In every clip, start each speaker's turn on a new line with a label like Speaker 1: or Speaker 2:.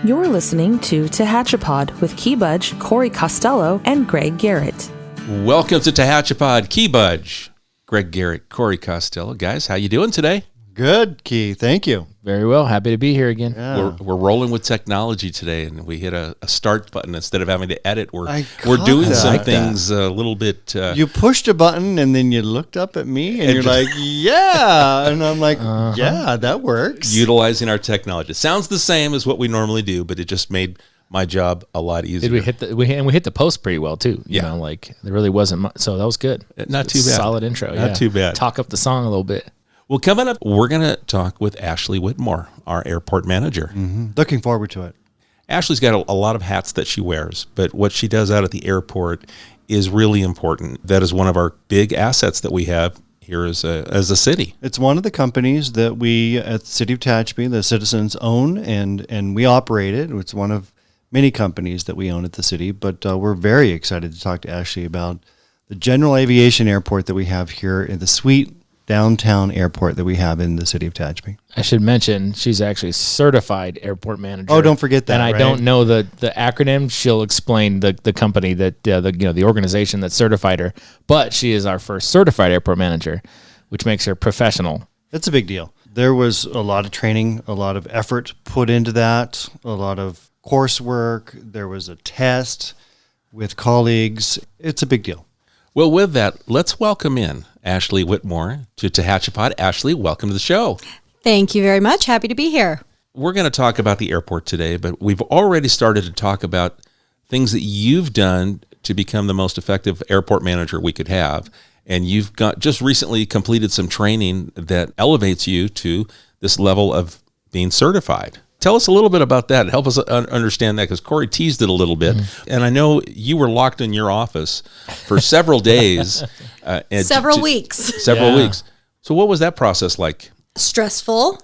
Speaker 1: You're listening to Tehachapod with Key Budge, Corey Costello, and Greg Garrett.
Speaker 2: Welcome to Tehachapod, Key Budge, Greg Garrett, Corey Costello. Guys, how you doing today?
Speaker 3: Good, Key. Thank you.
Speaker 4: Very well. Happy to be here again.
Speaker 3: Yeah.
Speaker 2: We're rolling with technology today, and we hit a start button instead of having to edit. We're
Speaker 3: caught
Speaker 2: doing
Speaker 3: that.
Speaker 2: some
Speaker 3: I like
Speaker 2: things a little bit.
Speaker 3: You pushed a button and then you looked up at me and you're like, yeah. And I'm like, yeah, that works.
Speaker 2: Utilizing our technology. It sounds the same as what we normally do, but it just made my job a lot easier.
Speaker 4: Did we hit we hit the post pretty well too? You know, like there really wasn't much, so that was good.
Speaker 2: Not too bad.
Speaker 4: Solid intro.
Speaker 2: Not too bad.
Speaker 4: Talk up the song a little bit.
Speaker 2: Well, coming up, we're going to talk with Ashley Whitmore, our airport manager.
Speaker 3: Mm-hmm. Looking forward to it.
Speaker 2: Ashley's got a lot of hats that she wears, but what she does out at the airport is really important. That is one of our big assets that we have here as a city.
Speaker 3: It's one of the companies that we at the City of Tehachapi, the citizens, own and we operate it. It's one of many companies that we own at the city, but we're very excited to talk to Ashley about the general aviation airport that we have here in the sweet downtown airport that we have in the City of Tehachapi.
Speaker 4: I should mention she's actually certified airport manager.
Speaker 3: Oh, don't forget that.
Speaker 4: And I
Speaker 3: right?
Speaker 4: don't know the acronym. She'll explain the company that the organization that certified her. But she is our first certified airport manager, which makes her professional.
Speaker 3: That's a big deal. There was a lot of training, a lot of effort put into that, a lot of coursework. There was a test with colleagues. It's a big deal.
Speaker 2: Well, with that, let's welcome in Ashley Whitmore to Tehachapod. Ashley, welcome to the show.
Speaker 5: Thank you very much. Happy to be here.
Speaker 2: We're going to talk about the airport today, but we've already started to talk about things that you've done to become the most effective airport manager we could have. And you've just recently completed some training that elevates you to this level of being certified. Tell us a little bit about that. Help us understand that, because Corey teased it a little bit. Mm-hmm. And I know you were locked in your office for several days.
Speaker 5: Several weeks.
Speaker 2: Several weeks. So what was that process like?
Speaker 5: Stressful.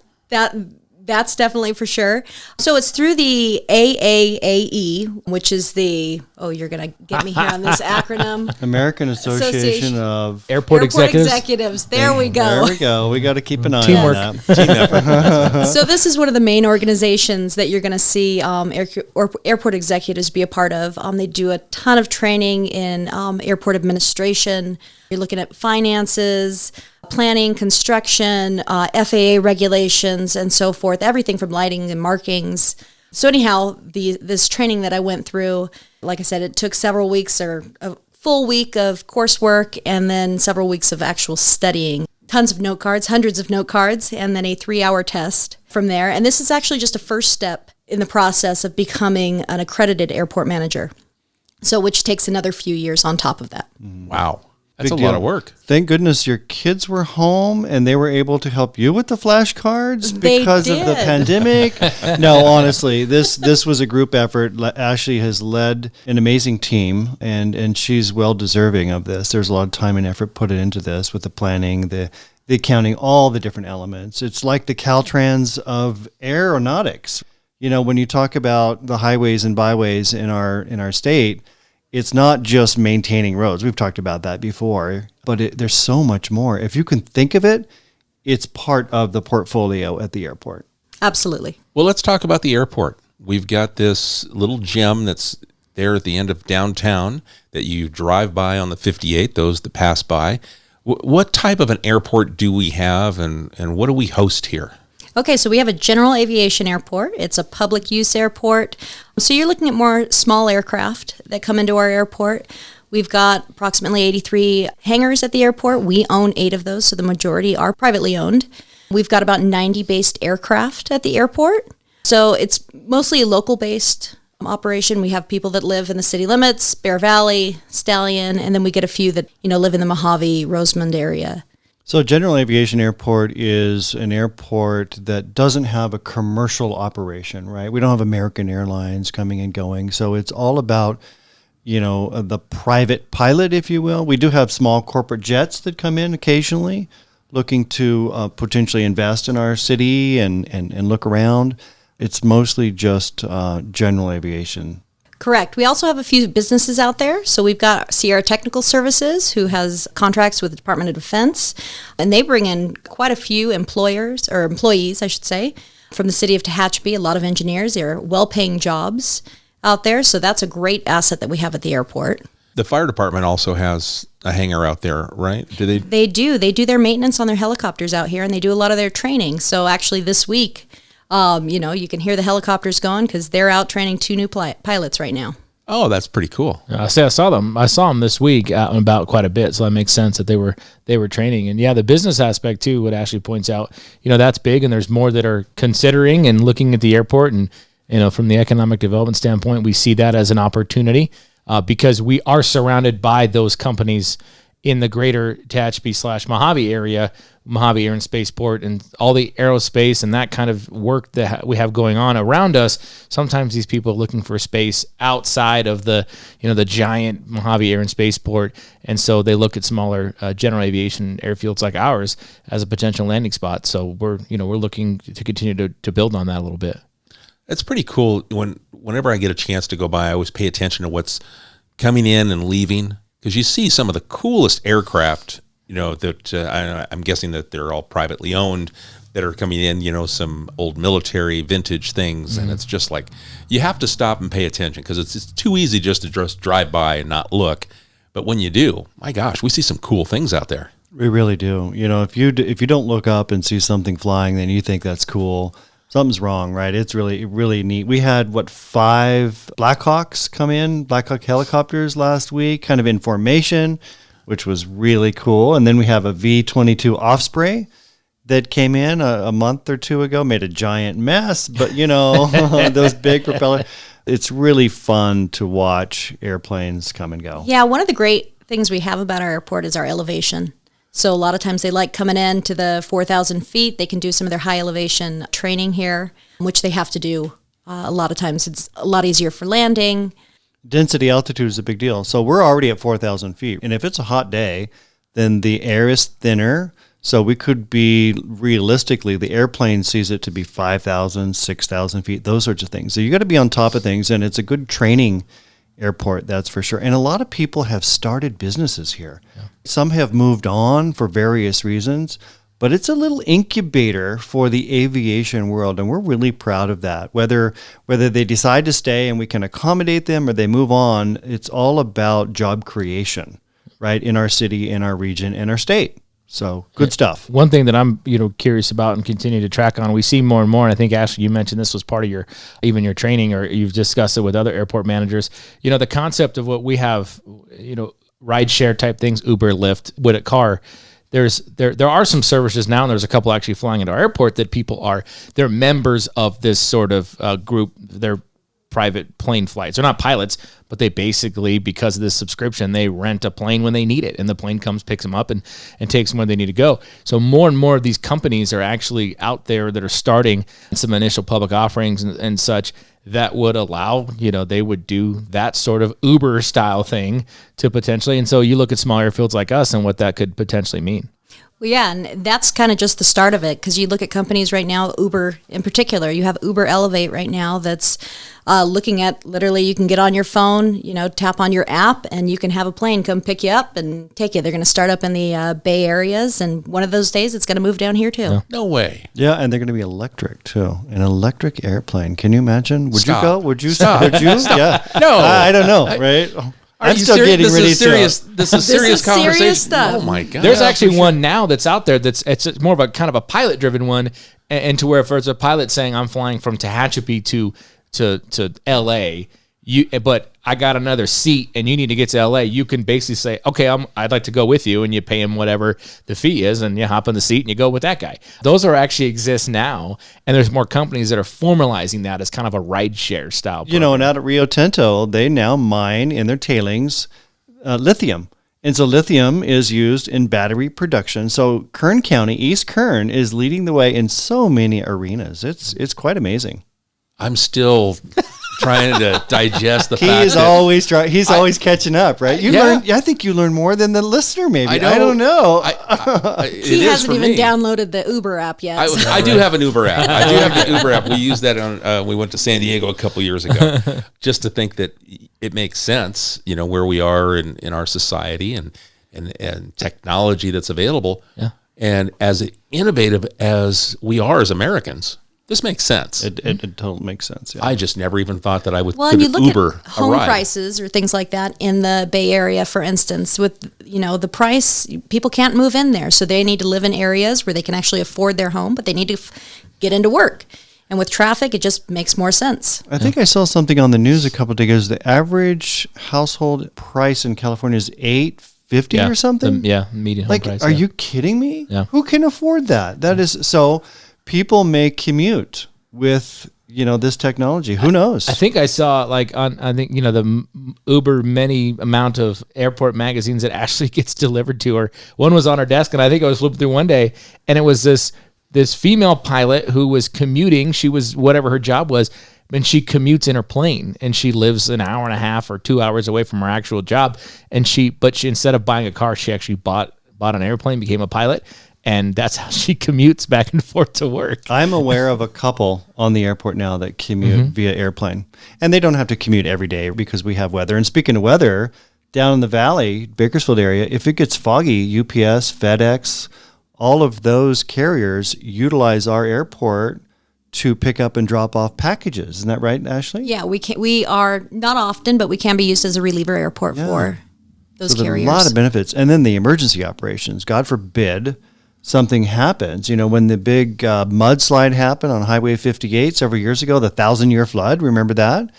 Speaker 5: That's definitely for sure. So it's through the AAAE, which is you're going to get me here on this acronym.
Speaker 3: American Association of
Speaker 4: Airport Executives.
Speaker 5: There we go.
Speaker 3: There we go. We got to keep an eye
Speaker 4: Teamwork.
Speaker 3: on that.
Speaker 5: So this is one of the main organizations that you're going to see airport executives be a part of. They do a ton of training in airport administration. You're looking at finances, planning, construction, FAA regulations, and so forth, everything from lighting and markings. So anyhow, this training that I went through, like I said, it took several weeks or a full week of coursework and then several weeks of actual studying. Tons of note cards, hundreds of note cards, and then a 3-hour test from there. And this is actually just a first step in the process of becoming an accredited airport manager, so which takes another few years on top of that.
Speaker 2: Wow. That's
Speaker 3: Big
Speaker 2: a lot
Speaker 3: deal.
Speaker 2: of work.
Speaker 3: Thank goodness your kids were home and they were able to help you with the flashcards because of the pandemic. No, honestly, this was a group effort. Ashley has led an amazing team and she's well deserving of this. There's a lot of time and effort put into this with the planning, the accounting, all the different elements. It's like the Caltrans of aeronautics. You know, when you talk about the highways and byways in our state, it's not just maintaining roads. We've talked about that before, but there's so much more. If you can think of it, it's part of the portfolio at the airport.
Speaker 5: Absolutely.
Speaker 2: Well, let's talk about the airport. We've got this little gem that's there at the end of downtown that you drive by on the 58, those that pass by. What type of an airport do we have, and what do we host here?
Speaker 5: Okay, so we have a general aviation airport. It's a public use airport. So you're looking at more small aircraft that come into our airport. We've got approximately 83 hangars at the airport. We own 8 of those, so the majority are privately owned. We've got about 90 based aircraft at the airport. So it's mostly a local-based operation. We have people that live in the city limits, Bear Valley, Stallion, and then we get a few that live in the Mojave, Rosamond area.
Speaker 3: So General Aviation Airport is an airport that doesn't have a commercial operation, right? We don't have American Airlines coming and going. So it's all about, the private pilot, if you will. We do have small corporate jets that come in occasionally looking to potentially invest in our city and look around. It's mostly just general aviation.
Speaker 5: Correct. We also have a few businesses out there. So we've got Sierra Technical Services, who has contracts with the Department of Defense, and they bring in quite a few employees, I should say. from the city of Tehachapi, a lot of engineers. They're well-paying jobs out there, so that's a great asset that we have at the airport.
Speaker 2: The fire department also has a hangar out there, right? Do they?
Speaker 5: They do. They do their maintenance on their helicopters out here, and they do a lot of their training. So actually this week, you can hear the helicopters going because they're out training 2 new pilots right now.
Speaker 2: Oh, that's pretty cool.
Speaker 4: I saw them. I saw them this week out and about quite a bit, so that makes sense that they were training. And yeah, the business aspect too. What Ashley points out, that's big, and there's more that are considering and looking at the airport. And from the economic development standpoint, we see that as an opportunity because we are surrounded by those companies in the greater Tehachapi / Mojave area, Mojave Air and Spaceport, and all the aerospace and that kind of work that we have going on around us. Sometimes these people are looking for space outside of the giant Mojave Air and Spaceport, and so they look at smaller general aviation airfields like ours as a potential landing spot. So we're looking to continue to build on that a little bit.
Speaker 2: It's pretty cool. Whenever I get a chance to go by, I always pay attention to what's coming in and leaving, because you see some of the coolest aircraft, that I'm guessing that they're all privately owned, that are coming in, some old military vintage things. Mm-hmm. And it's just like, you have to stop and pay attention because it's too easy just to just drive by and not look. But when you do, my gosh, we see some cool things out there.
Speaker 3: We really do. If you don't look up and see something flying, then you think that's cool. Something's wrong, right? It's really, really neat. We had, 5 Blackhawks come in, Blackhawk helicopters last week, kind of in formation, which was really cool. And then we have a V-22 Osprey that came in a month or 2 ago, made a giant mess, but, those big propellers. It's really fun to watch airplanes come and go.
Speaker 5: Yeah, one of the great things we have about our airport is our elevation. So a lot of times they like coming in to the 4,000 feet. They can do some of their high elevation training here, which they have to do. A lot of times it's a lot easier for landing.
Speaker 3: Density altitude is a big deal. So we're already at 4,000 feet. And if it's a hot day, then the air is thinner. So we could be, realistically, the airplane sees it to be 5,000, 6,000 feet, those sorts of things. So you got to be on top of things. And it's a good training airport, that's for sure. And a lot of people have started businesses here. Yeah. Some have moved on for various reasons, but it's a little incubator for the aviation world, and we're really proud of that. Whether they decide to stay and we can accommodate them or they move on, it's all about job creation, right, in our city, in our region, in our state. So good stuff. One
Speaker 4: thing that I'm curious about and continue to track on, we see more and more, and I think, Ashley, you mentioned this was part of your training, or you've discussed it with other airport managers, the concept of what we have, ride share type things, Uber, Lyft, with a car. There are some services now, and there's a couple actually flying into our airport that they're members of this sort of group. They're private plane flights. They're not pilots, but they basically, because of this subscription, they rent a plane when they need it, and the plane comes, picks them up, and takes them where they need to go. So more and more of these companies are actually out there that are starting some initial public offerings and such that would allow, they would do that sort of Uber style thing to potentially. And so you look at small airfields like us and what that could potentially mean.
Speaker 5: Well, yeah, and that's kind of just the start of it, because you look at companies right now, Uber in particular. You have Uber Elevate right now that's looking at, literally, you can get on your phone, tap on your app, and you can have a plane come pick you up and take you. They're going to start up in the Bay Areas, and one of those days it's going to move down here too.
Speaker 2: Yeah. No way.
Speaker 3: Yeah, and they're going to be electric too. An electric airplane. Can you imagine? Would
Speaker 2: Stop.
Speaker 3: You go? Would you?
Speaker 2: Stop.
Speaker 3: Would you?
Speaker 2: Stop.
Speaker 3: Yeah.
Speaker 2: No.
Speaker 3: I don't know, right? I'm still getting ready to.
Speaker 2: This is serious conversation.
Speaker 5: Serious stuff.
Speaker 2: Oh my God.
Speaker 4: There's actually one now that's out there it's more of a kind of a pilot driven one, and to where if there's a pilot saying I'm flying from Tehachapi to LA, but I got another seat and you need to get to LA, you can basically say, okay, I'd like to go with you, and you pay him whatever the fee is, and you hop in the seat and you go with that guy. Those are actually exist now, and there's more companies that are formalizing that as kind of a ride share style program.
Speaker 3: And out at Rio Tinto, they now mine in their tailings lithium. And so lithium is used in battery production. So Kern County, East Kern, is leading the way in so many arenas. It's quite amazing.
Speaker 2: I'm still trying to digest the fact
Speaker 3: He's always catching up, right? I think you learn more than the listener, maybe. I don't know.
Speaker 5: He hasn't even downloaded the Uber app yet.
Speaker 2: I do have an Uber app. I do have the Uber app. We used that on. We went to San Diego a couple years ago, just to think that it makes sense, where we are in our society and technology that's available.
Speaker 4: Yeah.
Speaker 2: And as innovative as we are as Americans, This makes sense.
Speaker 3: It totally makes sense. Yeah.
Speaker 2: I just never even thought that I would
Speaker 5: Well, and you
Speaker 2: could
Speaker 5: look
Speaker 2: Uber
Speaker 5: at home
Speaker 2: a ride.
Speaker 5: prices or things like that in the Bay Area, for instance, with, the price, people can't move in there. So they need to live in areas where they can actually afford their home, but they need to get into work. And with traffic, it just makes more sense.
Speaker 3: I think I saw something on the news a couple of days ago. The average household price in California is $850 or something.
Speaker 4: Median home
Speaker 3: Like,
Speaker 4: price.
Speaker 3: are you kidding me?
Speaker 4: Yeah.
Speaker 3: Who can afford that? That is so. People may commute with this technology. Who knows?
Speaker 4: I think I saw the Uber many amount of airport magazines that Ashley gets delivered to her. One was on her desk, and I think I was flipping through one day, and it was this female pilot who was commuting. She was whatever her job was, and she commutes in her plane, and she lives an hour and a half or 2 hours away from her actual job. And she instead of buying a car, she actually bought an airplane, became a pilot. And that's how she commutes back and forth to work.
Speaker 3: I'm aware of a couple on the airport now that commute via airplane. And they don't have to commute every day because we have weather. And speaking of weather, down in the valley, Bakersfield area, if it gets foggy, UPS, FedEx, all of those carriers utilize our airport to pick up and drop off packages. Isn't that right, Ashley?
Speaker 5: Yeah, we are not often, but we can be used as a reliever airport for those
Speaker 3: So
Speaker 5: carriers.
Speaker 3: there's a lot of benefits. And then the emergency operations, God forbid something happens. When the big mudslide happened on Highway 58 several years ago, the 1,000-year flood, remember that?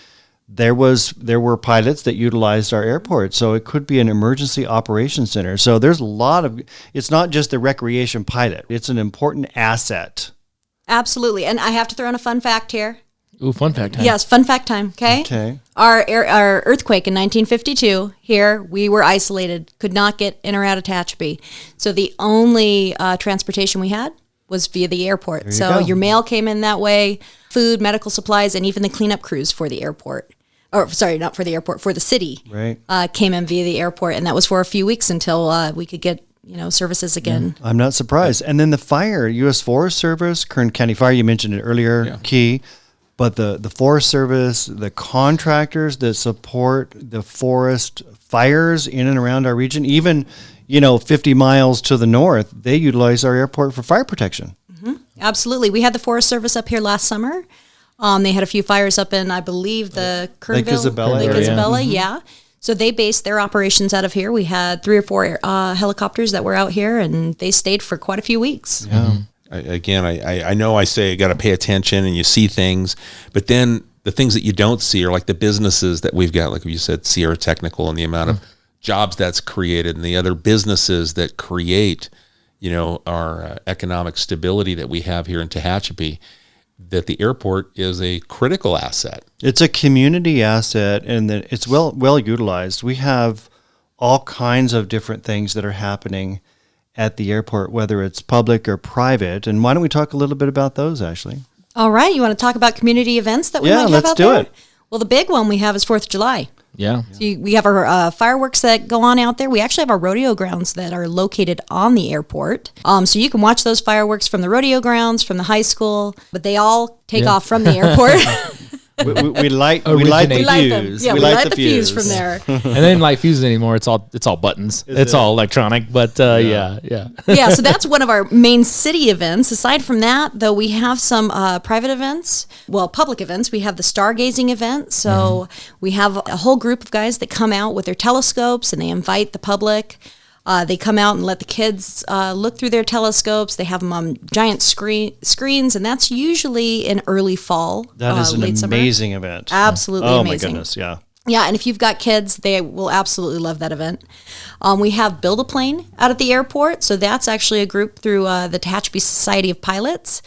Speaker 3: There were pilots that utilized our airport. So it could be an emergency operations center. So there's a lot of, it's not just a recreation pilot. It's an important asset.
Speaker 5: Absolutely. And I have to throw in a fun fact here.
Speaker 4: Ooh, fun fact time.
Speaker 5: Yes, fun fact time.
Speaker 3: Okay.
Speaker 5: Our earthquake in 1952 here, we were isolated, could not get in or out of Tehachapi. So the only transportation we had was via the airport. So
Speaker 3: go.
Speaker 5: your mail came in that way, food, medical supplies, and even the cleanup crews for the airport. Or sorry, not for the airport, for the city.
Speaker 3: Right.
Speaker 5: Came in via the airport, and that was for a few weeks until we could get services again.
Speaker 3: I'm not surprised. And then the fire, U.S. Forest Service, Kern County Fire, you mentioned it earlier, Key. But the Forest Service, the contractors that support the forest fires in and around our region, even 50 miles to the north, they utilize our airport for fire protection.
Speaker 5: Mm-hmm. Absolutely. We had the Forest Service up here last summer. They had a few fires up in, I believe, the Kernville,
Speaker 3: Lake Isabella
Speaker 5: Lake
Speaker 3: area.
Speaker 5: Isabella, yeah. So they based their operations out of here. We had 3 or 4 helicopters that were out here, and they stayed for quite a few weeks.
Speaker 3: Yeah.
Speaker 2: I know I say you got to pay attention and you see things, but then the things that you don't see are like the businesses that we've got, like you said, Sierra Technical, and the amount of jobs that's created, and the other businesses that create, our economic stability that we have here in Tehachapi. That the airport is a critical asset.
Speaker 3: It's a community asset, and that it's well utilized. We have all kinds of different things that are happening at the airport, whether it's public or private. And why don't we talk a little bit about those, Ashley?
Speaker 5: All right. You want to talk about community events that we might have
Speaker 3: let's
Speaker 5: out
Speaker 3: do
Speaker 5: there?
Speaker 3: it.
Speaker 5: Well, the big one we have is 4th of July.
Speaker 4: Yeah.
Speaker 5: So we have our fireworks that go on out there. We actually have our rodeo grounds that are located on the airport. So you can watch those fireworks from the rodeo grounds, from the high school, but they all take off from the airport.
Speaker 3: We light the
Speaker 4: Originate.
Speaker 3: fuse.
Speaker 5: Yeah, we light the fuse from there.
Speaker 4: And they didn't light fuses anymore. It's all buttons. It's all electronic. But yeah.
Speaker 5: Yeah, so that's one of our main city events. Aside from that, though, we have some private events, public events. We have the stargazing event. So we have a whole group of guys that come out with their telescopes, and they invite the public. They come out and let the kids look through their telescopes. They have them on giant screens, and that's usually in early fall.
Speaker 3: That is an
Speaker 5: late
Speaker 3: amazing
Speaker 5: summer.
Speaker 3: event.
Speaker 5: Absolutely
Speaker 3: Oh,
Speaker 5: amazing.
Speaker 3: my goodness, yeah.
Speaker 5: Yeah, and if you've got kids, they will absolutely love that event. We have Build a Plane out at the airport. So that's actually a group through the Tehachapi Society of Pilots.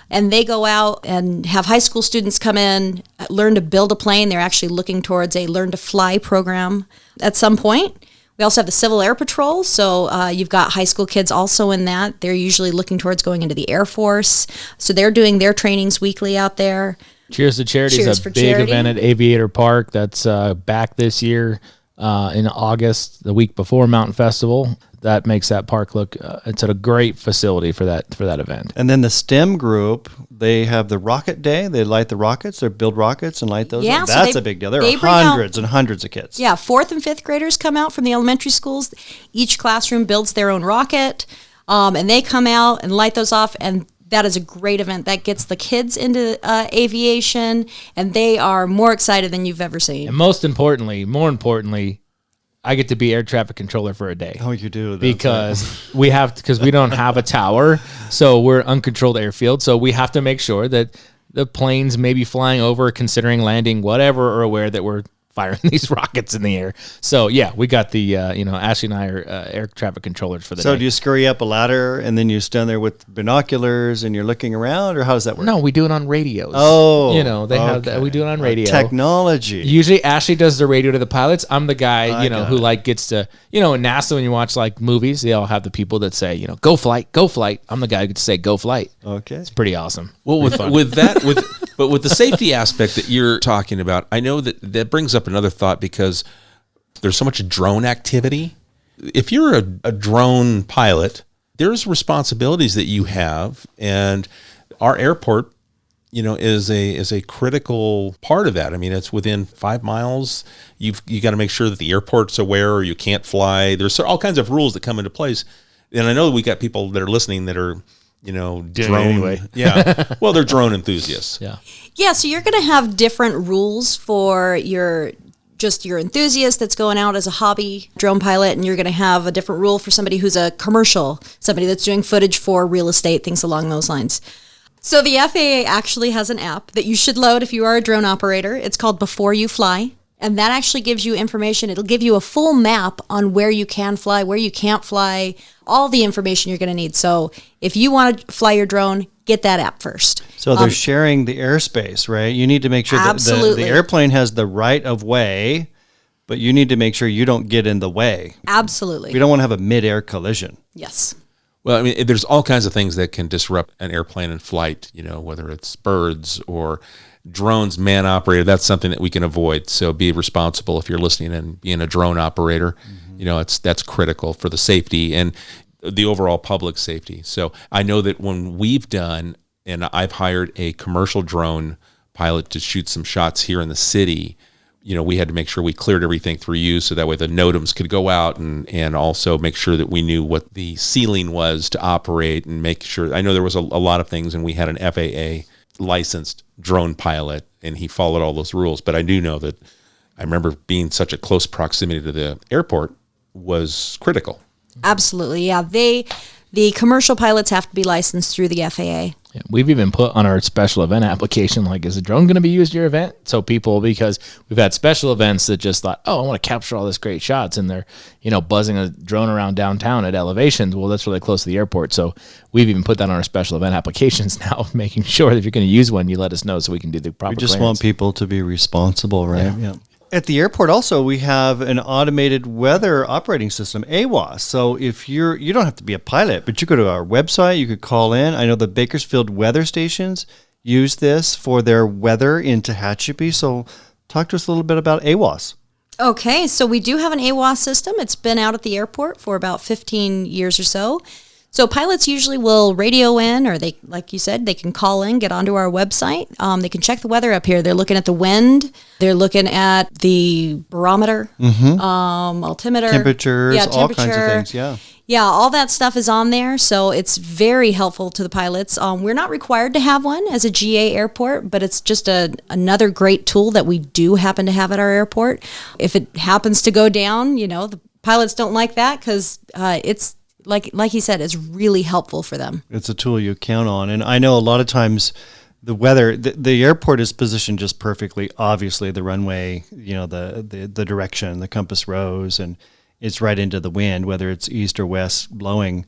Speaker 5: And they go out and have high school students come in, learn to build a plane. They're actually looking towards a Learn to Fly program at some point. We also have the Civil Air Patrol, so you've got high school kids also in that. They're usually looking towards going into the Air Force, so they're doing their trainings weekly out there.
Speaker 4: Cheers to Charity
Speaker 5: Cheers
Speaker 4: is
Speaker 5: for
Speaker 4: a big
Speaker 5: Charity.
Speaker 4: event at Aviator Park that's back this year in August, the week before Mountain Festival. That makes that park look, it's a great facility for that event.
Speaker 3: And then the STEM group, they have the Rocket Day. They light the rockets. They build rockets and light those.
Speaker 5: Yeah,
Speaker 3: up.
Speaker 5: so
Speaker 3: That's
Speaker 5: they-
Speaker 3: a big deal. There
Speaker 5: they
Speaker 3: are
Speaker 5: bring out-
Speaker 3: hundreds and hundreds of kids.
Speaker 5: Yeah, 4th and 5th graders come out from the elementary schools. Each classroom builds their own rocket, and they come out and light those off. And that is a great event that gets the kids into aviation, and they are more excited than you've ever seen.
Speaker 4: And more importantly, I get to be air traffic controller for a day.
Speaker 3: Oh, you do.
Speaker 4: Because we don't have a tower, so we're uncontrolled airfield. So we have to make sure that the planes may be flying over, considering landing, whatever, are aware that we're firing these rockets in the air. So yeah, we got the Ashley and I are air traffic controllers for the day.
Speaker 3: So do you scurry up a ladder and then you stand there with binoculars and you're looking around, or how does that work?
Speaker 4: No, we do it on radios.
Speaker 3: Oh,
Speaker 4: they have that. We do it on radio.
Speaker 3: Technology.
Speaker 4: Usually Ashley does the radio to the pilots. I'm the guy, who gets to, in NASA, when you watch like movies, they all have the people that say, go flight, go flight. I'm the guy who gets to say go flight.
Speaker 3: Okay.
Speaker 4: It's pretty awesome.
Speaker 2: Well, with the safety aspect that you're talking about, I know that brings up another thought, because there's so much drone activity. If you're a drone pilot, there's responsibilities that you have, and our airport, is a critical part of that. I mean, it's within 5 miles. You got to make sure that the airport's aware, or you can't fly. There's all kinds of rules that come into place, and I know we got people that are listening that are drone
Speaker 4: anyway.
Speaker 2: Yeah. Well, they're drone enthusiasts.
Speaker 4: Yeah.
Speaker 5: Yeah, so you're going to have different rules for your enthusiast that's going out as a hobby drone pilot, and you're going to have a different rule for somebody who's a commercial, somebody that's doing footage for real estate, things along those lines. So the FAA actually has an app that you should load if you are a drone operator. It's called Before You Fly, and that actually gives you information. It'll give you a full map on where you can fly, where you can't fly, all the information you're going to need. So if you want to fly your drone, get that app first.
Speaker 3: So they're sharing the airspace, right? You need to make sure that the airplane has the right of way, but you need to make sure you don't get in the way.
Speaker 5: Absolutely.
Speaker 3: We don't want to have a mid-air collision.
Speaker 5: Yes.
Speaker 2: Well, I mean, there's all kinds of things that can disrupt an airplane in flight, whether it's birds or drones, man operated. That's something that we can avoid. So be responsible if you're listening and being a drone operator. Mm-hmm. That's critical for the safety and the overall public safety. So I know that when we've done, and I've hired a commercial drone pilot to shoot some shots here in the city, we had to make sure we cleared everything through you, so that way the NOTAMs could go out and also make sure that we knew what the ceiling was to operate, and make sure. I know there was a lot of things, and we had an FAA licensed drone pilot, and he followed all those rules. But I do know that I remember being such a close proximity to the airport was critical.
Speaker 5: Absolutely, yeah. The commercial pilots have to be licensed through the FAA.
Speaker 4: Yeah, we've even put on our special event application, like, is a drone going to be used at your event? So because we've had special events that just thought, I want to capture all this great shots, and they're, buzzing a drone around downtown at elevations. Well, that's really close to the airport. So we've even put that on our special event applications now, making sure that if you're going to use one, you let us know so we can do the proper
Speaker 3: We just
Speaker 4: clearance.
Speaker 3: want people to be responsible, right? Yeah. At the airport also, we have an automated weather operating system, AWOS. So if you don't have to be a pilot, but you go to our website, you could call in. I know the Bakersfield weather stations use this for their weather in Tehachapi. So talk to us a little bit about AWOS.
Speaker 5: Okay, so we do have an AWOS system. It's been out at the airport for about 15 years or so. So pilots usually will radio in, or they, like you said, they can call in, get onto our website. They can check the weather up here. They're looking at the wind. They're looking at the barometer, altimeter.
Speaker 3: Temperatures, all kinds of things, yeah.
Speaker 5: Yeah, all that stuff is on there, so it's very helpful to the pilots. We're not required to have one as a GA airport, but it's just another great tool that we do happen to have at our airport. If it happens to go down, the pilots don't like that, because it's, like he said, it's really helpful for them.
Speaker 3: It's a tool you count on. And I know a lot of times the weather, the airport is positioned just perfectly. Obviously, the runway, the direction, the compass rose, and it's right into the wind, whether it's east or west blowing.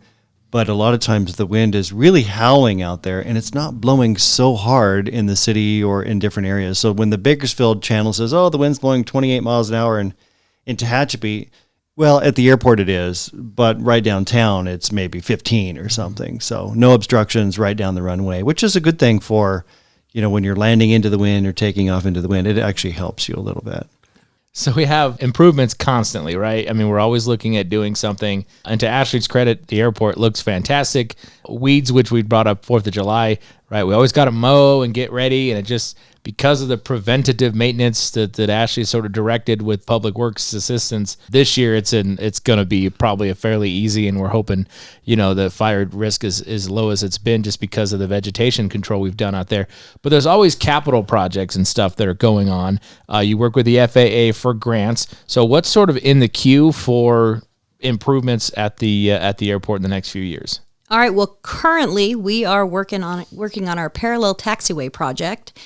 Speaker 3: But a lot of times the wind is really howling out there, and it's not blowing so hard in the city or in different areas. So when the Bakersfield channel says, the wind's blowing 28 miles an hour in Tehachapi, well, at the airport it is, but right downtown it's maybe 15 or something. So no obstructions right down the runway, which is a good thing for, when you're landing into the wind or taking off into the wind. It actually helps you a little bit.
Speaker 4: So we have improvements constantly, right? I mean, we're always looking at doing something. And to Ashley's credit, the airport looks fantastic. Weeds, which we brought up 4th of July, right? We always got to mow and get ready, and it just because of the preventative maintenance that Ashley sort of directed with Public Works assistance. This year, it's going to be probably a fairly easy, and we're hoping, the fire risk is as low as it's been just because of the vegetation control we've done out there. But there's always capital projects and stuff that are going on. You work with the FAA for grants. So what's sort of in the queue for improvements at the airport in the next few years?
Speaker 5: All right. Well, currently we are working on our parallel taxiway project.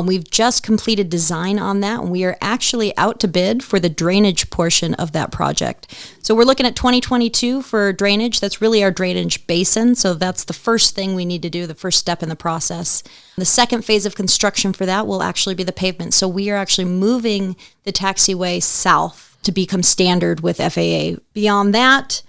Speaker 5: We've just completed design on that, and we are actually out to bid for the drainage portion of that project. So we're looking at 2022 for drainage. That's really our drainage basin. So that's the first thing we need to do, the first step in the process. The second phase of construction for that will actually be the pavement. So we are actually moving the taxiway south to become standard with FAA. Beyond that,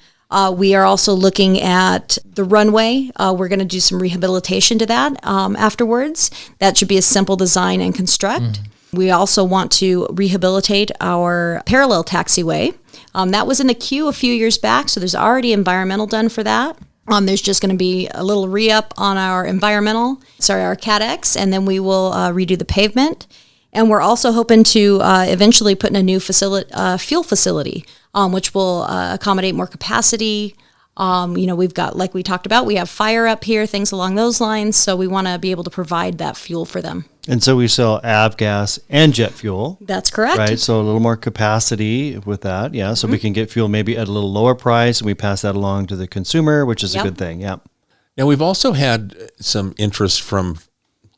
Speaker 5: we are also looking at the runway. We're going to do some rehabilitation to that afterwards. That should be a simple design and construct. We also want to rehabilitate our parallel taxiway. That was in the queue a few years back, so there's already environmental done for that. There's just going to be a little re-up on our our CADX, and then we will redo the pavement. And we're also hoping to eventually put in a new fuel facility, which will accommodate more capacity. We've got, like we talked about, we have fire up here, things along those lines. So we want to be able to provide that fuel for them.
Speaker 3: And so we sell avgas and jet fuel.
Speaker 5: That's correct.
Speaker 3: Right. So a little more capacity with that. Yeah. So we can get fuel maybe at a little lower price, and we pass that along to the consumer, which is a good thing. Yeah.
Speaker 2: Now, we've also had some interest from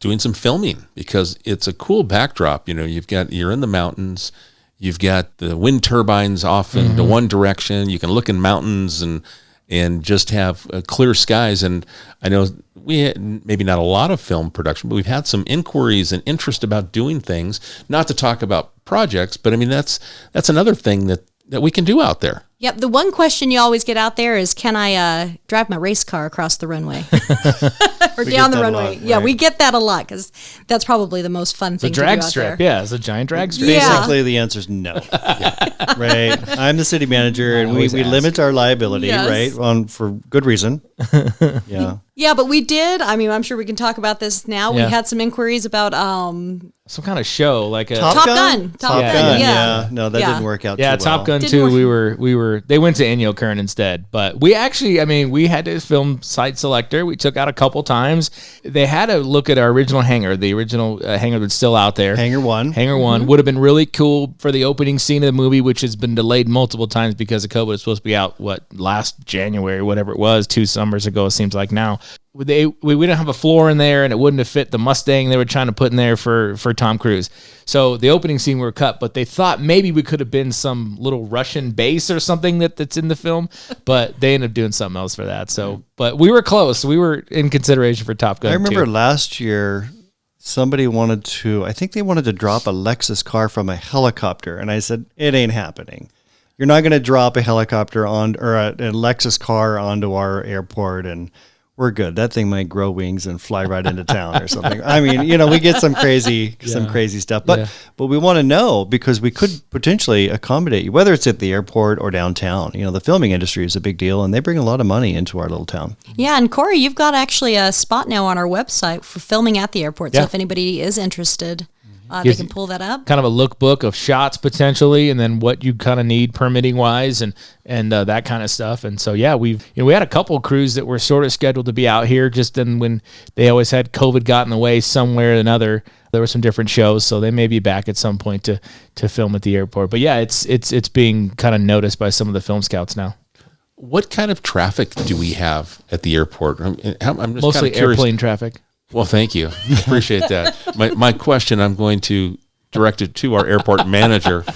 Speaker 2: doing some filming because it's a cool backdrop. You're in the mountains, you've got the wind turbines off into one direction. You can look in mountains and just have clear skies. And I know we had maybe not a lot of film production, but we've had some inquiries and interest about doing things, not to talk about projects, but I mean, that's another thing that we can do out there.
Speaker 5: Yep. The one question you always get out there is, can I drive my race car across the runway or down the runway?
Speaker 3: Lot,
Speaker 5: yeah,
Speaker 3: right.
Speaker 5: we get that a lot because that's probably the most fun thing to do out
Speaker 4: strip.
Speaker 5: there.
Speaker 4: Yeah, it's a giant drag strip.
Speaker 5: Yeah.
Speaker 3: Basically, the answer is no. Right. I'm the city manager, and we limit our liability, right, for good reason. Yeah.
Speaker 5: Yeah, but we did. I mean, I'm sure we can talk about this now. We had some inquiries about
Speaker 4: some kind of show, like a
Speaker 5: Top Gun.
Speaker 3: Top Gun. Yeah. No, that didn't work out.
Speaker 4: Yeah,
Speaker 3: too well.
Speaker 4: Top Gun 2. We were. They went to Ennio Kern instead, but we actually, we had to film Site Selector. We took out a couple times. They had to look at our original hangar. The original hangar that's still out there.
Speaker 3: Hangar 1.
Speaker 4: Hangar 1 would have been really cool for the opening scene of the movie, which has been delayed multiple times because of COVID. It's supposed to be out last January, whatever it was, 2 summers ago. It seems like now. We didn't have a floor in there, and it wouldn't have fit the Mustang they were trying to put in there for Tom Cruise. So the opening scene were cut, but they thought maybe we could have been some little Russian base or something that's in the film, but they ended up doing something else for that. So, but we were close. We were in consideration for Top Gun.
Speaker 3: I remember last year somebody wanted to drop a Lexus car from a helicopter, and I said, it ain't happening. You're not going to drop a helicopter a Lexus car onto our airport, and we're good. That thing might grow wings and fly right into town or something. I mean, we get some crazy stuff, but we want to know because we could potentially accommodate you, whether it's at the airport or downtown. The filming industry is a big deal, and they bring a lot of money into our little town.
Speaker 5: Yeah, and Corey, you've got actually a spot now on our website for filming at the airport. So if anybody is interested, they can pull that up.
Speaker 4: Kind of a lookbook of shots potentially, and then what you kind of need permitting wise, and that kind of stuff. And so we had a couple crews that were sort of scheduled to be out here. Just then when they always had COVID got in the way somewhere or another, there were some different shows, so they may be back at some point to film at the airport. But it's being kind of noticed by some of the film scouts now.
Speaker 2: What kind of traffic do we have at the airport? I'm just
Speaker 4: mostly airplane traffic.
Speaker 2: Well, thank you. Appreciate that. My question, I'm going to direct it to our airport manager.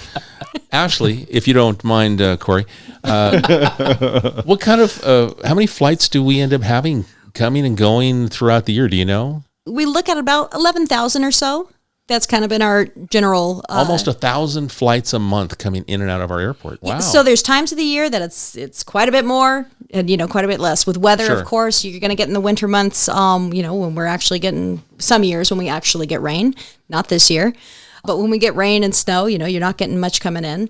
Speaker 2: Ashley, if you don't mind, Corey, what kind of, how many flights do we end up having coming and going throughout the year? Do you know?
Speaker 5: We look at about 11,000 or so. That's kind of been our general...
Speaker 2: almost 1,000 flights a month coming in and out of our airport. Wow.
Speaker 5: So there's times of the year that it's quite a bit more and, quite a bit less. With weather, of course, you're going to get in the winter months, when we're actually getting some years when we actually get rain. Not this year. But when we get rain and snow, you're not getting much coming in.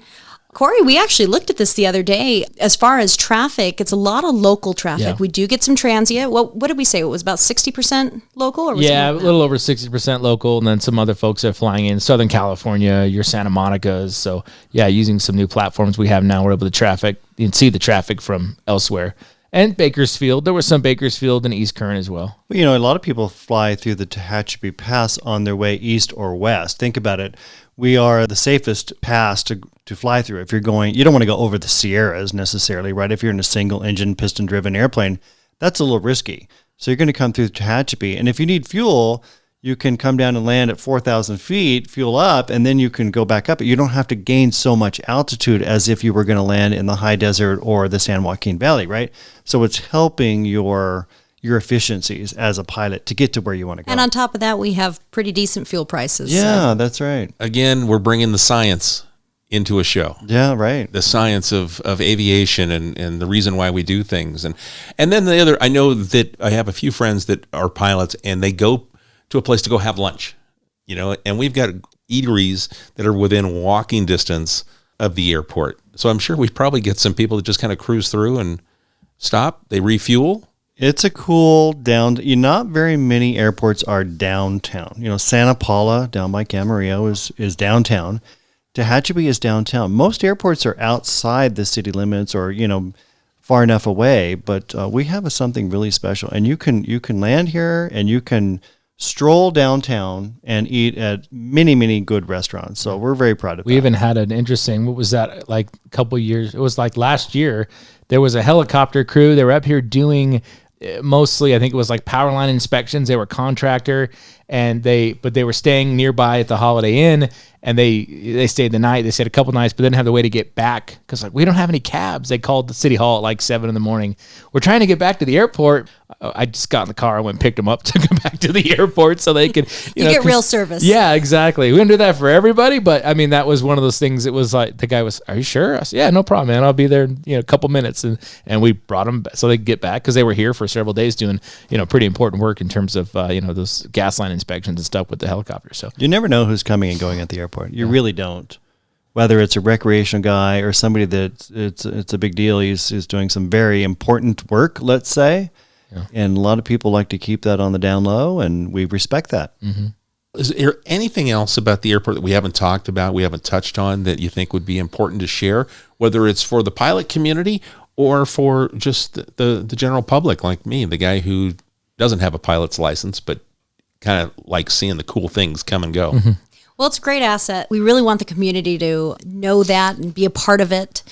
Speaker 5: Corey, we actually looked at this the other day. As far as traffic, it's a lot of local traffic.
Speaker 4: Yeah.
Speaker 5: We do get some transient. What did we say? It was about 60% local? Or was
Speaker 4: Yeah,
Speaker 5: it
Speaker 4: a little over 60% local, and then some other folks are flying in Southern California, your Santa Monica's. So yeah, using some new platforms we have now, we're able to see the traffic from elsewhere. And Bakersfield. There was some Bakersfield and East Current as well.
Speaker 3: Well, you know, a lot of people fly through the Tehachapi Pass on their way east or west. Think about it. We are the safest pass to fly through. If you're going, you don't want to go over the Sierras necessarily, right? If you're in a single engine, piston driven airplane, that's a little risky. So you're going to come through Tehachapi. And if you need fuel, you can come down and land at 4,000 feet, fuel up, and then you can go back up. You don't have to gain so much altitude as if you were going to land in the high desert or the San Joaquin Valley, right? So it's helping your efficiencies as a pilot to get to where you want to go.
Speaker 5: And on top of that, we have pretty decent fuel prices.
Speaker 3: Yeah, that's right.
Speaker 2: Again, we're bringing the science into a show.
Speaker 3: Yeah, right.
Speaker 2: The science of aviation and the reason why we do things. And then the other, I know that I have a few friends that are pilots and they go to a place to go have lunch, you know, and we've got eateries that are within walking distance of the airport. So I'm sure we probably get some people that just kind of cruise through and stop, they refuel.
Speaker 3: It's a cool not very many airports are downtown. You know, Santa Paula down by Camarillo is downtown. Tehachapi is downtown. Most airports are outside the city limits or, you know, far enough away, but we have something really special. And you can land here and you can stroll downtown and eat at many, many good restaurants. So we're very proud of that.
Speaker 4: We even had an interesting, what was that, like a couple years, it was like last year, there was a helicopter crew. They were up here doing mostly, I think it was like power line inspections. They were contractor but they were staying nearby at the Holiday Inn, and they stayed the night. They stayed a couple nights, but didn't have the way to get back because like we don't have any cabs. They called the city hall at like 7 a.m. We're trying to get back to the airport. I just got in the car and went and picked them up, took them back to the airport so they could
Speaker 5: you get real service.
Speaker 4: Yeah, exactly. We didn't do that for everybody, but I mean that was one of those things. It was like the guy was, "Are you sure?" I said, "Yeah, no problem, man. I'll be there in a couple minutes," and we brought them so they could get back because they were here for several days doing pretty important work in terms of those gas line inspections and stuff with the helicopter. So
Speaker 3: you never know who's coming and going at the airport. You really don't. Whether it's a recreational guy or somebody that it's a big deal. He's doing some very important work, let's say. Yeah. And a lot of people like to keep that on the down low, and we respect that.
Speaker 2: Mm-hmm. Is there anything else about the airport that we haven't talked about, we haven't touched on, that you think would be important to share, whether it's for the pilot community or for just the general public like me, the guy who doesn't have a pilot's license, but kind of like seeing the cool things come and go?
Speaker 4: Mm-hmm.
Speaker 5: Well, it's a great asset. We really want the community to know that and be a part of it.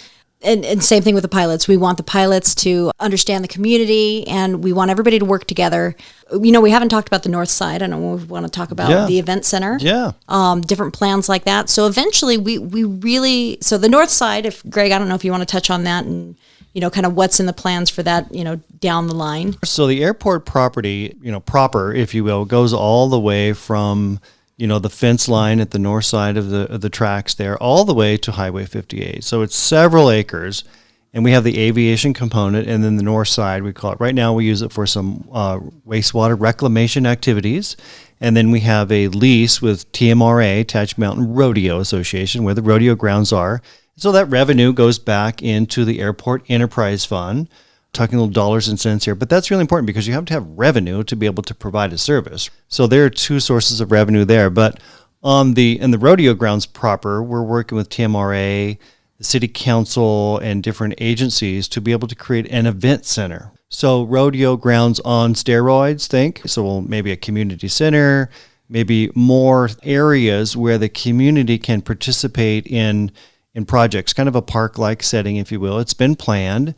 Speaker 5: And same thing with the pilots. We want the pilots to understand the community, and we want everybody to work together. You know, we haven't talked about the north side. I don't know if we want to talk about the event center.
Speaker 3: Yeah.
Speaker 5: Different plans like that. So eventually so the north side, if Greg, I don't know if you want to touch on that and, kind of what's in the plans for that, down the line.
Speaker 3: So the airport property, proper, if you will, goes all the way from the fence line at the north side of the tracks there, all the way to Highway 58. So it's several acres, and we have the aviation component, and then the north side, we call it, right now we use it for some wastewater reclamation activities, and then we have a lease with TMRA, Tehachapi Mountain Rodeo Association, where the rodeo grounds are. So that revenue goes back into the Airport Enterprise Fund. Talking little dollars and cents here, but that's really important because you have to have revenue to be able to provide a service. So there are two sources of revenue there. But in the rodeo grounds proper, we're working with TMRA, the city council, and different agencies to be able to create an event center. So rodeo grounds on steroids, think. So maybe a community center, maybe more areas where the community can participate in projects, kind of a park-like setting, if you will. It's been planned.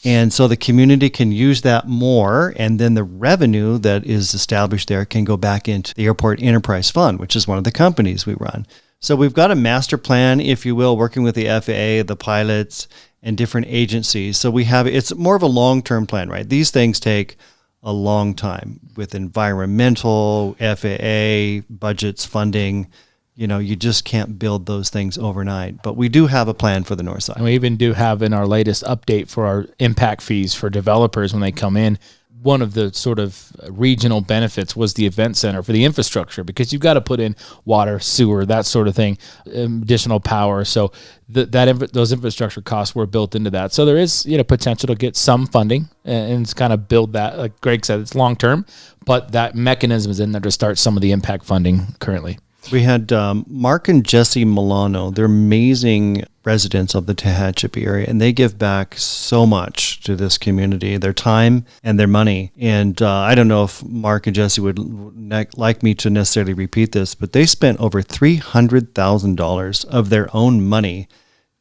Speaker 3: And so the community can use that more, and then the revenue that is established there can go back into the Airport Enterprise Fund, which is one of the companies we run. So we've got a master plan, if you will, working with the FAA, the pilots, and different agencies. So it's more of a long-term plan, right? These things take a long time with environmental, FAA, budgets, funding. You just can't build those things overnight. But we do have a plan for the north side.
Speaker 4: And we even do have in our latest update for our impact fees for developers when they come in, one of the sort of regional benefits was the event center for the infrastructure, because you've got to put in water, sewer, that sort of thing, additional power. So those infrastructure costs were built into that. So there is, potential to get some funding and kind of build that. Like Greg said, it's long term, but that mechanism is in there to start some of the impact funding currently.
Speaker 3: We had Mark and Jesse Milano. They're amazing residents of the Tehachapi area, and they give back so much to this community, their time and their money. And I don't know if Mark and Jesse would like me to necessarily repeat this, but they spent over $300,000 of their own money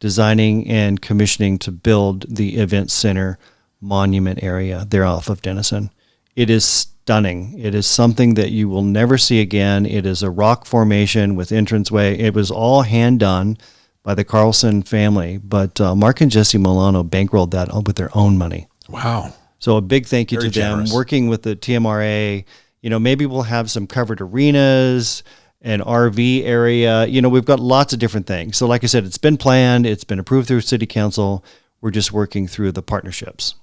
Speaker 3: designing and commissioning to build the event center monument area there off of Denison. It is stunning. It is something that you will never see again. It is a rock formation with entranceway. It was all hand done by the Carlson family, but Mark and Jesse Milano bankrolled that with their own money.
Speaker 2: Wow.
Speaker 3: So a big thank you
Speaker 2: Very
Speaker 3: to them.
Speaker 2: generous.
Speaker 3: Working with the TMRA, maybe we'll have some covered arenas, an RV area. We've got lots of different things. So like I said, it's been planned. It's been approved through City Council. We're just working through the partnerships.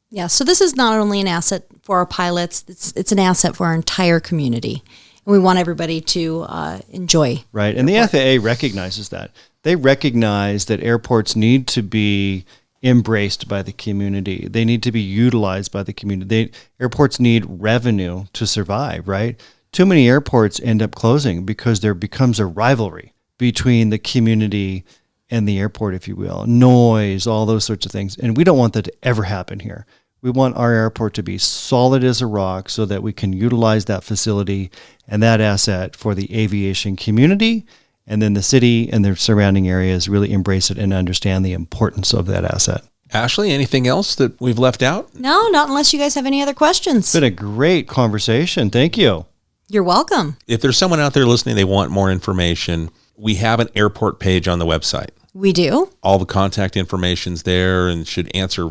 Speaker 5: Yeah, so this is not only an asset for our pilots, it's an asset for our entire community. And we want everybody to enjoy.
Speaker 3: Right, and the FAA recognizes that. They recognize that airports need to be embraced by the community. They need to be utilized by the community. Airports need revenue to survive, right? Too many airports end up closing because there becomes a rivalry between the community and the airport, if you will. Noise, all those sorts of things. And we don't want that to ever happen here. We want our airport to be solid as a rock so that we can utilize that facility and that asset for the aviation community, and then the city and their surrounding areas really embrace it and understand the importance of that asset.
Speaker 2: Ashley, anything else that we've left out?
Speaker 5: No, not unless you guys have any other questions.
Speaker 3: It's been a great conversation. Thank you.
Speaker 5: You're welcome.
Speaker 2: If there's someone out there listening, they want more information, we have an airport page on the website.
Speaker 5: We do.
Speaker 2: All the contact information's there and should answer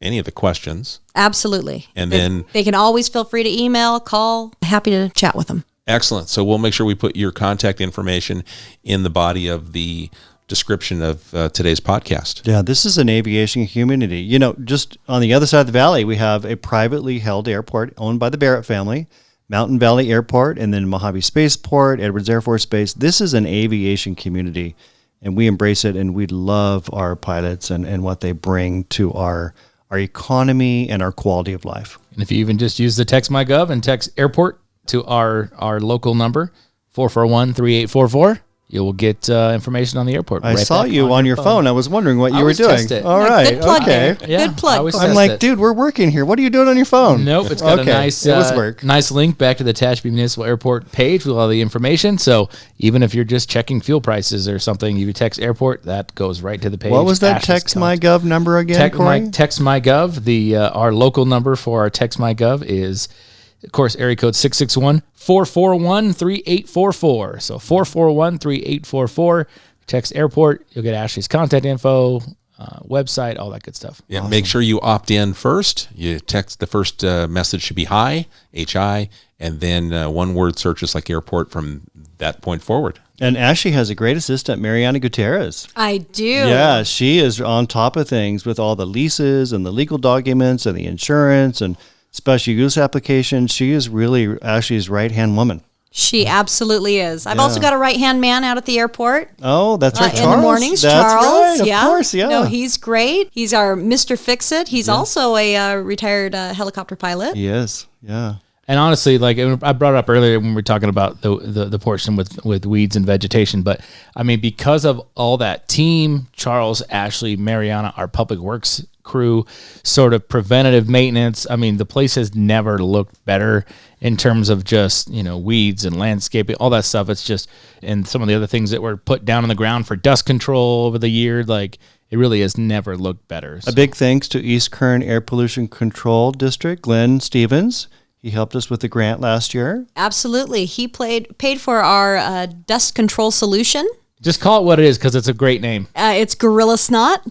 Speaker 2: any of the questions.
Speaker 5: Absolutely.
Speaker 2: And then
Speaker 5: they can always feel free to email, call. Happy to chat with them.
Speaker 2: Excellent. So we'll make sure we put your contact information in the body of the description of today's podcast.
Speaker 3: Yeah, this is an aviation community. Just on the other side of the valley, we have a privately held airport owned by the Barrett family, Mountain Valley Airport, and then Mojave Spaceport, Edwards Air Force Base. This is an aviation community, and we embrace it, and we love our pilots and what they bring to our economy and our quality of life.
Speaker 4: And if you even just use the Text My Gov and text airport to our local number, 441-3844, you will get information on the airport.
Speaker 3: I saw you on your phone. I was wondering what you were doing.
Speaker 4: Test it.
Speaker 3: All right.
Speaker 5: Good plug
Speaker 3: Okay.
Speaker 5: there.
Speaker 4: Yeah,
Speaker 5: Good plug.
Speaker 4: I always
Speaker 5: Corey.
Speaker 3: I'm
Speaker 4: test
Speaker 3: like,
Speaker 4: it.
Speaker 3: dude, we're working here. What are you doing on your phone?
Speaker 4: Nope, it's got a nice,
Speaker 3: it was work.
Speaker 4: nice link back to the Tehachapi Municipal Airport page with all the information. So even if you're just checking fuel prices or something, you text airport, that goes right to the page.
Speaker 3: What was that
Speaker 4: Ashley's
Speaker 3: Text My Gov number again, Corey?
Speaker 4: Text My Gov. Our local number for our Text My Gov is, of course, area code 661-441-3844. So 441-3844. Text airport, you'll get Ashley's contact info, website, all that good stuff.
Speaker 2: Yeah, Make sure you opt in first. You text the first message should be hi, H-I, and then one word searches like airport from that point forward.
Speaker 3: And Ashley has a great assistant, Mariana Gutierrez.
Speaker 5: I do.
Speaker 3: Yeah, she is on top of things with all the leases and the legal documents and the insurance and special use applications. She is really Ashley's right-hand woman.
Speaker 5: She absolutely is. I've also got a right-hand man out at the airport.
Speaker 3: Oh, that's right, Charles.
Speaker 5: In the mornings,
Speaker 3: That's
Speaker 5: Charles.
Speaker 3: right, of course, yeah.
Speaker 5: No, he's great. He's our Mr. Fix-It. He's also a retired helicopter pilot.
Speaker 3: Yes, yeah.
Speaker 4: And honestly, like I brought it up earlier when we were talking about the portion with weeds and vegetation, but I mean, because of all that team, Charles, Ashley, Mariana, our public works crew, sort of preventative maintenance. I mean, the place has never looked better in terms of just, weeds and landscaping, all that stuff. It's just, and some of the other things that were put down on the ground for dust control over the year, like it really has never looked better. So.
Speaker 3: A big thanks to East Kern Air Pollution Control District, Glenn Stevens. He helped us with the grant last year.
Speaker 5: Absolutely. He paid for our dust control solution.
Speaker 4: Just call it what it is, because it's a great name.
Speaker 5: It's Gorilla Snot.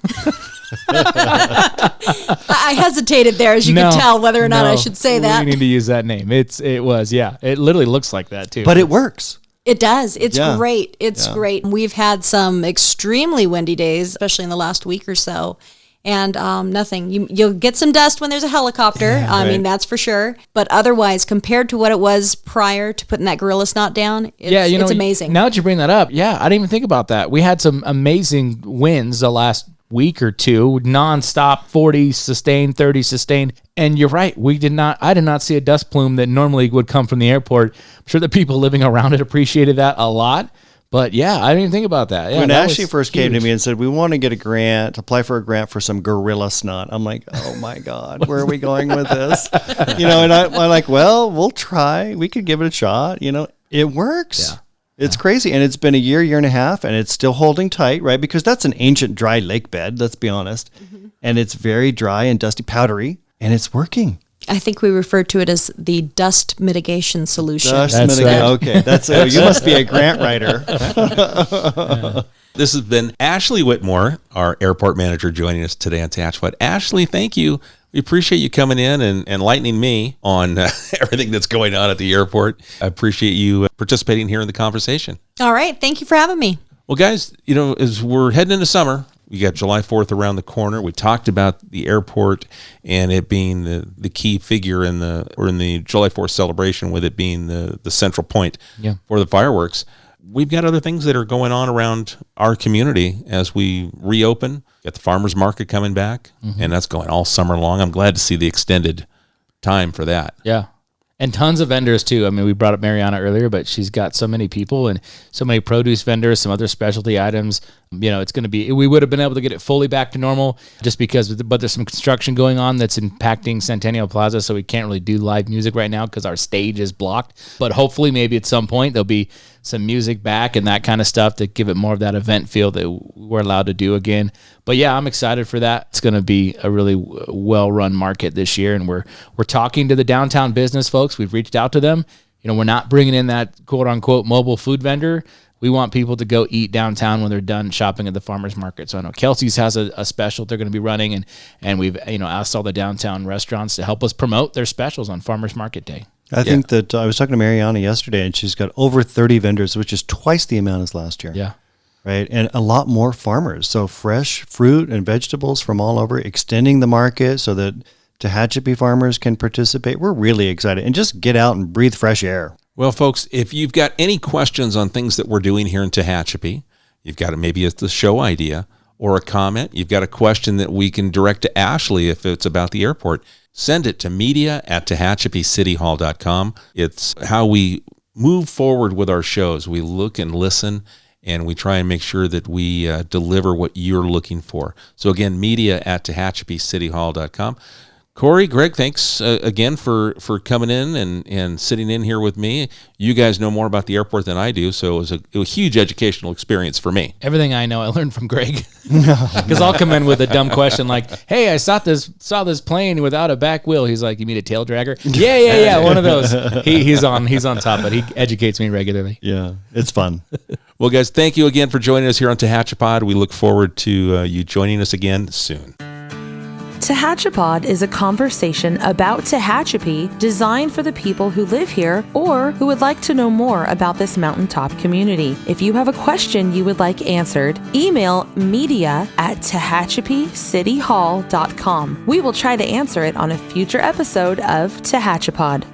Speaker 5: I hesitated there, as you can tell, whether or not I should say that.
Speaker 4: We need to use that name. It literally looks like that too.
Speaker 3: But it works.
Speaker 5: It does. It's
Speaker 3: Yeah.
Speaker 5: great. It's great. We've had some extremely windy days, especially in the last week or so. and nothing. You'll get some dust when there's a helicopter. I mean, that's for sure. But otherwise, compared to what it was prior to putting that gorilla snot down, it's amazing.
Speaker 4: Now that you bring that up, I didn't even think about that. We had some amazing wins the last week or two, nonstop 40 sustained, 30 sustained. And you're right. I did not see a dust plume that normally would come from the airport. I'm sure the people living around it appreciated that a lot. But I didn't even think about that.
Speaker 3: When Ashley first came to me and said, we want to get apply for a grant for some gorilla snot. I'm like, oh my God, where are we going with this? And I'm like, well, we'll try. We could give it a shot. It works. Yeah. It's crazy. And it's been a year and a half, and it's still holding tight, right? Because that's an ancient dry lake bed, let's be honest. Mm-hmm. And it's very dry and dusty, powdery, and it's working.
Speaker 5: I think we refer to it as the dust mitigation solution.
Speaker 3: Okay, you must be a grant writer.
Speaker 2: This has been Ashley Whitmore, our airport manager, joining us today on TeHatchaPod. Ashley, thank you. We appreciate you coming in and enlightening me on everything that's going on at the airport. I appreciate you participating here in the conversation.
Speaker 5: All right. Thank you for having me.
Speaker 2: Well, guys, as we're heading into summer, we got July 4th around the corner. We talked about the airport and it being the key figure in the July 4th celebration, with it being the central point for the fireworks. We've got other things that are going on around our community as we reopen. Got the farmers market coming back, and that's going all summer long. I'm glad to see the extended time for that.
Speaker 4: Yeah. And tons of vendors too. I mean, we brought up Mariana earlier, but she's got so many people and so many produce vendors, some other specialty items. It's going to be, we would have been able to get it fully back to normal but there's some construction going on that's impacting Centennial Plaza. So we can't really do live music right now because our stage is blocked, but hopefully maybe at some point there'll be some music back and that kind of stuff to give it more of that event feel that we're allowed to do again. But I'm excited for that. It's going to be a really well-run market this year. And we're talking to the downtown business folks. We've reached out to them. We're not bringing in that quote unquote mobile food vendor. We want people to go eat downtown when they're done shopping at the farmers market. So I know Kelsey's has a special they're going to be running, and we've asked all the downtown restaurants to help us promote their specials on Farmers Market Day.
Speaker 3: I think that I was talking to Mariana yesterday, and she's got over 30 vendors, which is twice the amount as last year.
Speaker 4: Yeah.
Speaker 3: Right. And a lot more farmers. So fresh fruit and vegetables from all over, extending the market so that Tehachapi farmers can participate. We're really excited. And just get out and breathe fresh air.
Speaker 2: Well, folks, if you've got any questions on things that we're doing here in Tehachapi, you've got maybe it's the show idea or a comment, you've got a question that we can direct to Ashley if it's about the airport, send it to media@TehachapiCityHall.com. It's how we move forward with our shows. We look and listen, and we try and make sure that we deliver what you're looking for. So again, media@TehachapiCityHall.com. Corey, Greg, thanks again for coming in and sitting in here with me. You guys know more about the airport than I do, so it was a huge educational experience for me.
Speaker 4: Everything I know, I learned from Greg. Because I'll come in with a dumb question like, "Hey, I saw this plane without a back wheel." He's like, "You mean a tail dragger?" Yeah, one of those. He's on top, but he educates me regularly.
Speaker 3: Yeah, it's fun.
Speaker 2: Well, guys, thank you again for joining us here on TeHatchaPod. We look forward to you joining us again soon.
Speaker 1: TeHatchaPod is a conversation about Tehachapi designed for the people who live here or who would like to know more about this mountaintop community. If you have a question you would like answered, email media@TehachapiCityHall.com. We will try to answer it on a future episode of TeHatchaPod.